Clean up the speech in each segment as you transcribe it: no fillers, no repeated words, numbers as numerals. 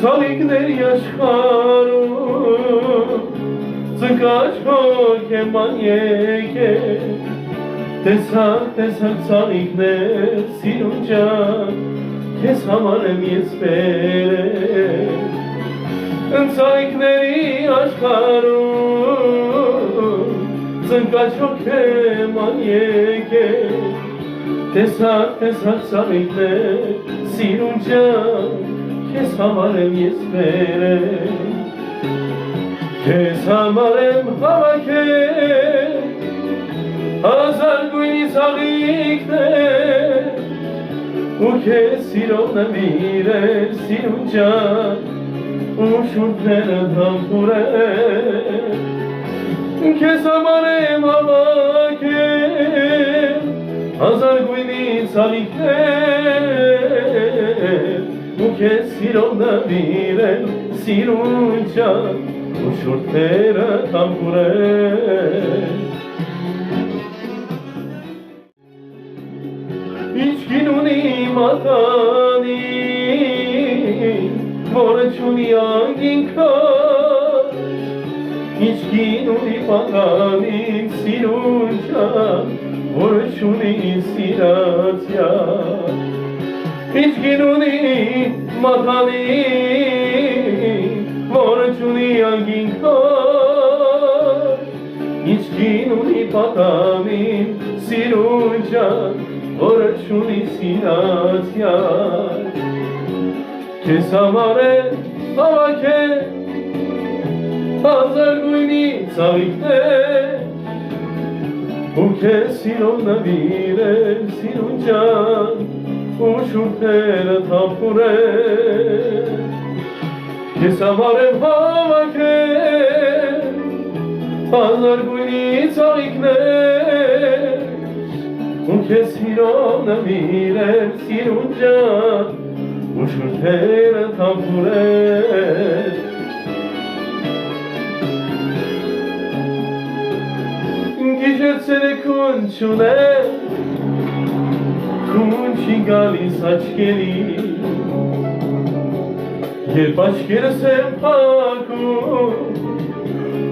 Ցավիկների աշխարհում Ծնկաչ հոգեման եկել Տեսակ ցավիկներ սիրուն ջան Քեզ համար եմ ես բերել Ցավիկների աշխարհում Ծնկաչ հոգեման եկել Տեսակ ցավիկներ սիրուն ջան Քեզ համար եմ ես բերել Քեզ համար եմ հավաքել Հազար գույնի ծաղիկներ Ու քեզ սիրով նվիրել սիրուն ջան Ու շուրթները համբուրել Քեզ համար եմ հավաքել Հազար գույնի ծաղիկներ Ու քեզ սիրով նվիրել սիրուն ջան Ու շուրթները համբուրել Իչքին ունի մատանին, որը չունի անգինքար Իչքին ունի մատանին, սիրուն ջան, որը չունի սիրացյալ Իչքին ունի մատանին, որը չունի անգինքար Իչքին ունի մատանին, սիրուն ջան Որը չունի սիրացյալ Քեզ համար է հավաքել Հազար գույնի ծաղիկներ Ու քեզ սիրով նվիրել սիրուն ջան Ու շուրթերը համբուրել Քեզ համար եմ հավաքել Հազար գույնի ծաղիկներ Ու քեզ սիրով նվիրել սիրուն ջան Ու շուրթերը համբուրել Գիշեր ցերեկուն չունեմ Քուն չի գալիս աչքերի Երբ աչքերս եմ փակում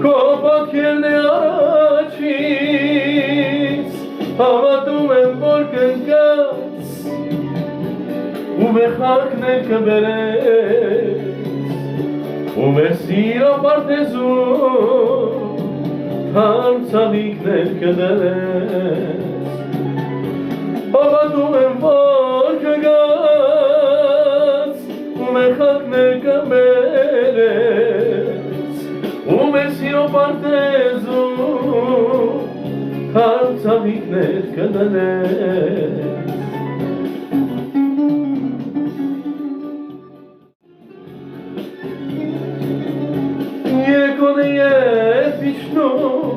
Քո պատկերն է առաջից Հավատում եմ, որ կնկաս Ու մեր խաղքներ կբերես Ու մեր սիրո պարտեզում Թարմ ցավիկներ կդրես Հավատում եմ, որ կգաս Ու մեր խաղքներ կբերես Ու մեր սիրո պարտեզում Թարմ ցավիկներ կդրես Եկոն երբ իջնում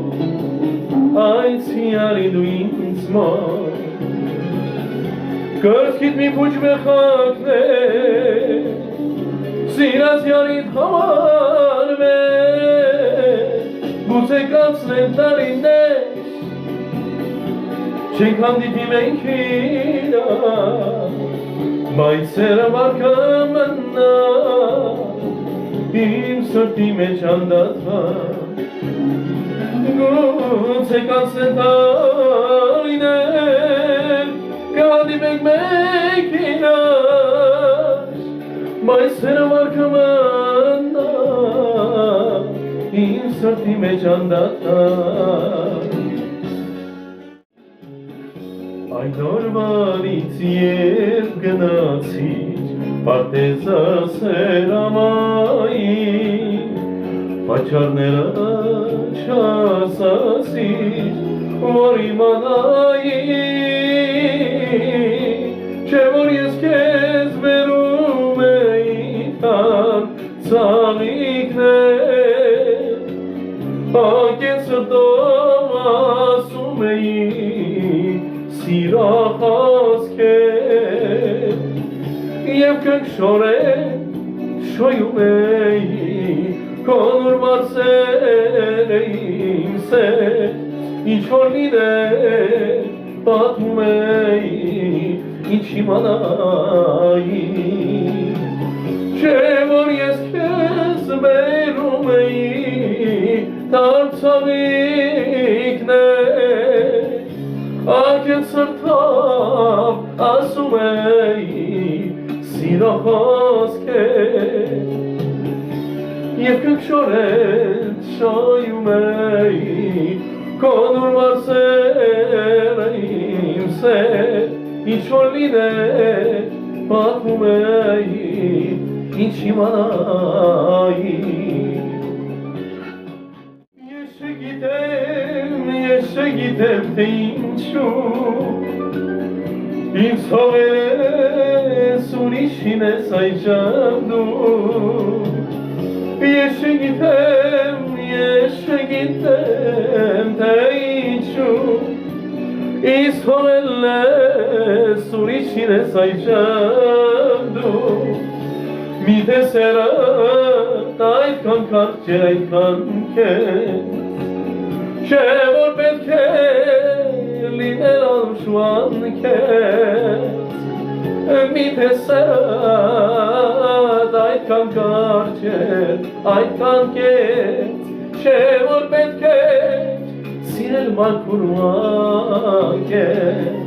Այս հիարի դու ինձ մոտ Կրծքիդ մի փուչ մեխակներ Սիրացյալիդ համար Գուցե կացնեն տարիներ Չենք հանդիպի մենք իրար Բայց սերը վարկը մնա Իմ սրտի մեջ անդատված Գուցե կացնեն տարիներ Կհանդիպենք մենք իրար Բայց սերը վարկը մնա Իմ սրտի մեջ անդատված Այդ օրվանից երբ գնացիր Պարտեզասեր ամային Պաչարները չասացիր Որ իմանայի Չէ որ ես քեզ բերում էի Թարմ ծաղիկներ Անկեն սրտով ասում էի Սիրո խոսքեր Եվ կնքշորեն շոյում էի Քո նոր մարսերը իմ սեր Ինչ որ լիներ պատմում էի Ինչ իմանայի Չէ որ ես բերում էի դարձավիկներ ակետ սրտավ ասում էի սիրո խոսքեր և կգշորել շայում էի կոնուր մարսերը իմ սեր ինչ-որ լիներ պատմում էի ինչ իմանայի Ես չգիտեմ թե ինչու ինձ հողես ուրիշին ես այժմ դու Ես չգիտեմ թե ինչու ինձ հողես ուրիշին ես այժմ դու Միթե սերդ այդքան կարճ է այդքան քեզ Չէ որ պետք է լինել անշուան քեզ Միթե սերդ այդքան կարճ է այդքան քեզ Չէ որ պետք է սիրել մաքուր ման քեզ